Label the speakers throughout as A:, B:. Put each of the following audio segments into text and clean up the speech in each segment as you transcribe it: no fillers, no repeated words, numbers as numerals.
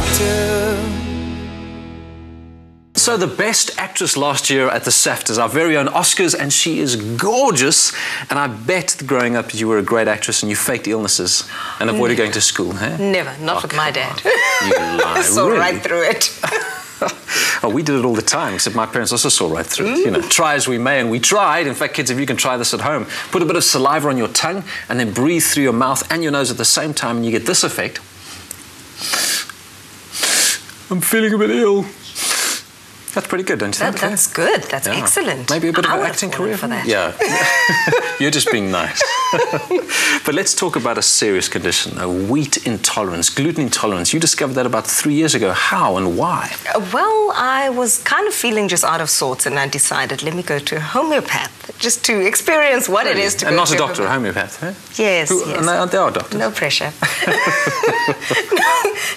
A: doctor.
B: So the best actress last year at the SAFTAs, our very own Oscars, and she is gorgeous. And I bet that growing up you were a great actress and you faked illnesses and avoided going to school, huh?
C: Never, not with my dad.
B: You lie,
C: Saw
B: really?
C: right through it.
B: Oh, we did it all the time, except my parents also saw right through it. You know, try as we may, and we tried. In fact, kids, if you can try this at home, put a bit of saliva on your tongue and then breathe through your mouth and your nose at the same time, and you get this effect. I'm feeling a bit ill. That's pretty good, don't you think?
C: That's good. That's excellent.
B: Maybe a bit of an acting career
C: for that.
B: Yeah. You're just being nice. But let's talk about a serious condition, a wheat intolerance, gluten intolerance. You discovered that about 3 years ago. How and why?
C: Well, I was kind of feeling just out of sorts, and I decided, let me go to a homeopath just to experience what it is to
B: and
C: go
B: not
C: to
B: a doctor, a homeopath, huh?
C: Yes,
B: yes.
C: yes.
B: And they are doctors.
C: No pressure.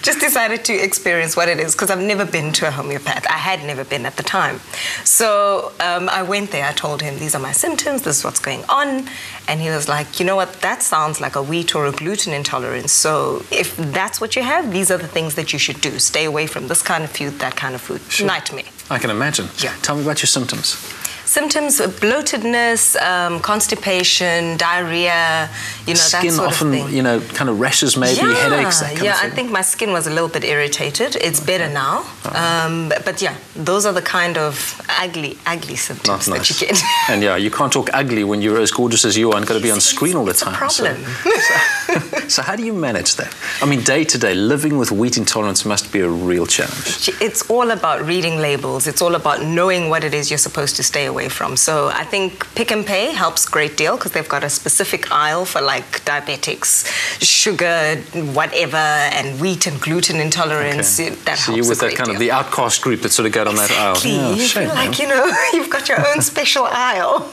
C: Just decided to experience what it is, because I've never been to a homeopath. I had never been at the time. So I went there. I told him, these are my symptoms, this is what's going on. And he was like, you know what, that sounds like a wheat or a gluten intolerance. So if that's what you have, these are the things that you should do. Stay away from this kind of food, that kind of food.
B: Sure.
C: Nightmare.
B: I can imagine.
C: Yeah.
B: Tell me about your symptoms.
C: Symptoms of bloatedness, constipation, diarrhea, you know,
B: skin
C: that sort
B: often,
C: of thing.
B: you know, kind of rashes maybe, headaches, that kind of thing.
C: Yeah, I think my skin was a little bit irritated. It's better now. But yeah, those are the kind of ugly symptoms that you get.
B: And yeah, you can't talk ugly when you're as gorgeous as you are and got to be on screen all the time.
C: It's a problem.
B: So how do you manage that? I mean, day to day, living with wheat intolerance must be a real challenge.
C: It's all about reading labels. It's all about knowing what it is you're supposed to stay away from. So I think Pick n Pay helps a great deal, because they've got a specific aisle for like diabetics, sugar, whatever, and wheat and gluten intolerance.
B: Okay.
C: That
B: so
C: helps
B: you're with
C: a
B: that
C: great
B: kind
C: deal.
B: of the outcast group that sort of got on that aisle.
C: Exactly.
B: Oh,
C: you
B: shame,
C: feel like,
B: man.
C: you know, you've got your own special aisle.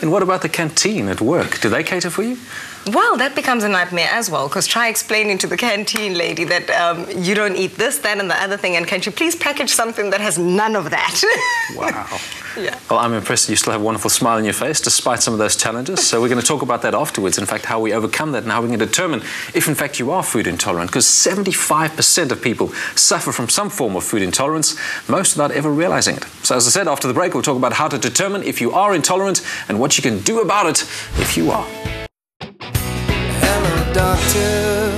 B: And what about the canteen at work? Do they cater for you?
C: Well, that becomes a nightmare as well, because try explaining to the canteen lady that you don't eat this, that, and the other thing, and can you please package something that has none of that?
B: Wow.
C: Yeah.
B: Well, I'm impressed that you still have a wonderful smile on your face despite some of those challenges. So we're going to talk about that afterwards, in fact, how we overcome that and how we can determine if, in fact, you are food intolerant, because 75% of people suffer from some form of food intolerance, most without ever realizing it. So as I said, after the break, we'll talk about how to determine if you are intolerant and what you can do about it if you are.
A: Hello, doctor.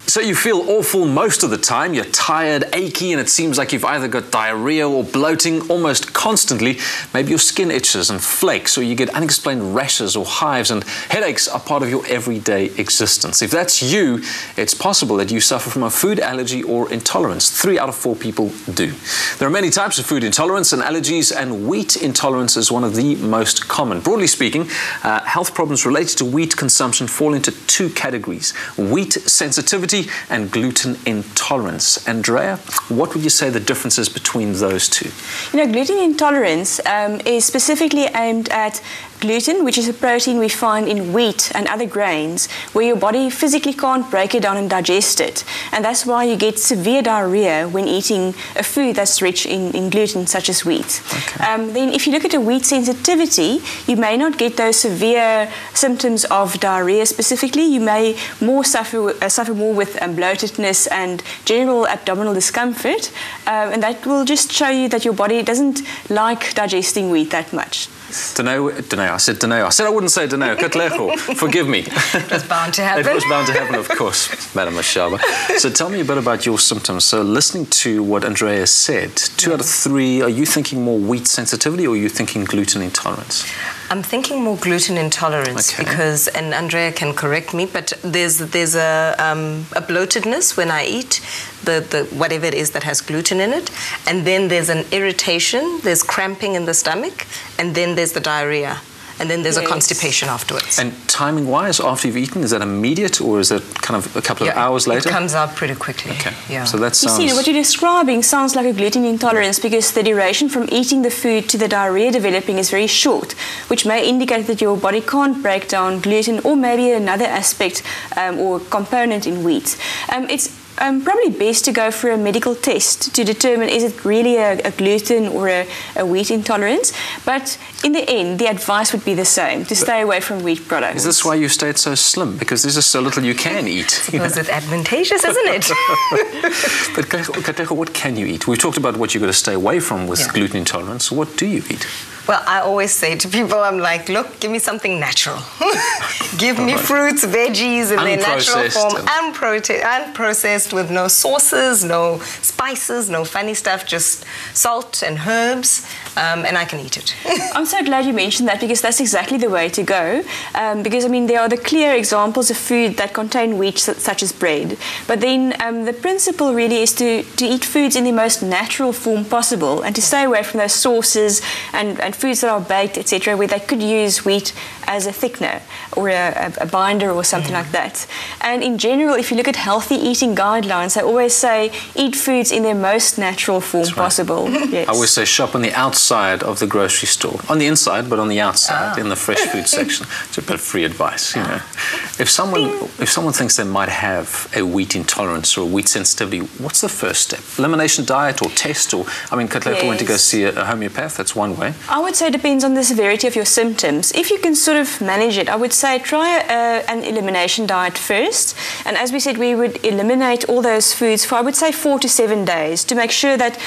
B: So you feel awful most of the time, you're tired, achy, and it seems like you've either got diarrhea or bloating almost constantly. Maybe your skin itches and flakes, or you get unexplained rashes or hives, and headaches are part of your everyday existence. If that's you, it's possible that you suffer from a food allergy or intolerance. 3 out of 4 people do. There are many types of food intolerance and allergies, and wheat intolerance is one of the most common. Broadly speaking, health problems related to wheat consumption fall into 2 categories: wheat sensitivity and gluten intolerance. Andrea, what would you say the difference is between those two?
D: You know, gluten intolerance is specifically aimed at gluten, which is a protein we find in wheat and other grains, where your body physically can't break it down and digest it. And that's why you get severe diarrhea when eating a food that's rich in gluten, such as wheat. Okay. Then if you look at a wheat sensitivity, you may not get those severe symptoms of diarrhea specifically. You may suffer more with bloatedness and general abdominal discomfort. And that will just show you that your body doesn't like digesting wheat that much.
B: I said Daneo. I said I wouldn't say Daneo. Katlecho, forgive me.
C: It was bound to happen.
B: It was bound to happen, of course, Madam Mashaba. So tell me a bit about your symptoms. So listening to what Andrea said, 2 out of 3, are you thinking more wheat sensitivity or are you thinking gluten intolerance?
C: I'm thinking more gluten intolerance, because, and Andrea can correct me, but there's a bloatedness when I eat the whatever it is that has gluten in it, and then there's an irritation, there's cramping in the stomach, and then there's the diarrhea. And then there's a constipation afterwards.
B: And timing-wise, after you've eaten, is that immediate or is it kind of a couple of hours later?
C: It comes out pretty quickly.
B: Okay.
C: Yeah.
B: So that sounds...
D: You see, what you're describing sounds like a gluten intolerance, because the duration from eating the food to the diarrhea developing is very short, which may indicate that your body can't break down gluten or maybe another aspect or component in wheat. It's probably best to go for a medical test to determine is it really a gluten or a wheat intolerance. But in the end, the advice would be the same, to stay away from wheat products.
B: Is this why you stayed so slim? Because there's just so little you can eat.
C: I suppose it's advantageous, isn't it?
B: But Katlego, what can you eat? We've talked about what you've got to stay away from with gluten intolerance. What do you eat?
C: Well, I always say to people, I'm like, look, give me something natural. Give me fruits, veggies in their natural form, unprocessed, with no sauces, no spices, no funny stuff, just salt and herbs, and I can eat it.
D: I'm so glad you mentioned that, because that's exactly the way to go. Because, I mean, there are the clear examples of food that contain wheat, such as bread. But then the principle really is to eat foods in the most natural form possible, and to stay away from those sauces and foods that are baked, etc., where they could use wheat as a thickener or a binder or something like that. And in general, if you look at healthy eating guidelines, they always say eat foods in their most natural form possible. Yes.
B: I always say shop on the outside of the grocery store. On the inside, but on the outside, in the fresh food section. It's a bit of free advice, you know. If someone thinks they might have a wheat intolerance or a wheat sensitivity, what's the first step? Elimination diet or test? Or, I mean, Katlego went to go see a homeopath. That's one way.
D: I would say it depends on the severity of your symptoms. If you can sort of manage it, I would say try an elimination diet first. And as we said, we would eliminate all those foods for, I would say, 4 to 7 days, to make sure that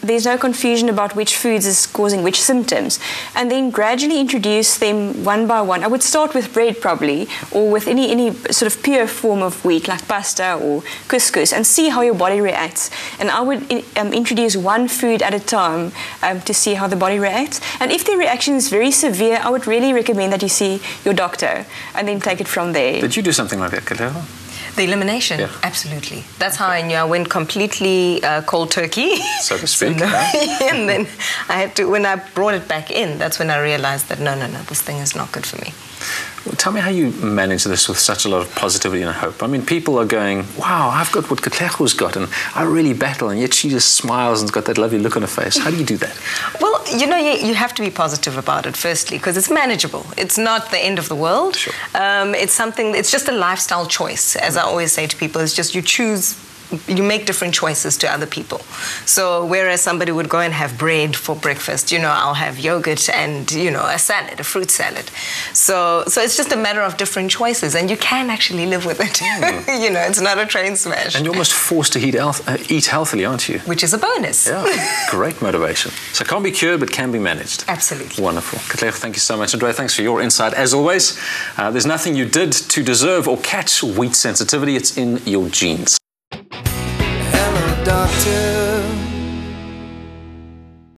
D: there's no confusion about which foods is causing which symptoms. And then gradually introduce them one by one. I would start with bread probably, or with any sort of pure form of wheat like pasta or couscous, and see how your body reacts. And I would introduce one food at a time to see how the body reacts. And if the reaction is very severe, I would really recommend that you see your doctor and then take it from there.
B: Did you do something like that, Katlego?
C: The elimination?
B: Yeah.
C: Absolutely. That's how I knew I went completely cold turkey.
B: So to speak.
C: And then I had to, when I brought it back in, that's when I realized that no, this thing is not good for me.
B: Well, tell me how you manage this with such a lot of positivity and hope. I mean, people are going, wow, I've got what Katlego's got, and I really battle, and yet she just smiles and's got that lovely look on her face. How do you do that?
C: Well, you know, you have to be positive about it, firstly, because it's manageable. It's not the end of the world.
B: Sure.
C: It's just a lifestyle choice, as I always say to people. It's just you make different choices to other people. So whereas somebody would go and have bread for breakfast, you know, I'll have yogurt and, you know, a salad, a fruit salad. So it's just a matter of different choices, and you can actually live with it. You know, it's not a train smash.
B: And you're almost forced to eat healthily, aren't you?
C: Which is a bonus.
B: Yeah, great motivation. So can't be cured, but can be managed.
C: Absolutely.
B: Wonderful. Katlego, thank you so much. Andrea, thanks for your insight. As always, there's nothing you did to deserve or catch wheat sensitivity. It's in your genes.
A: Doctor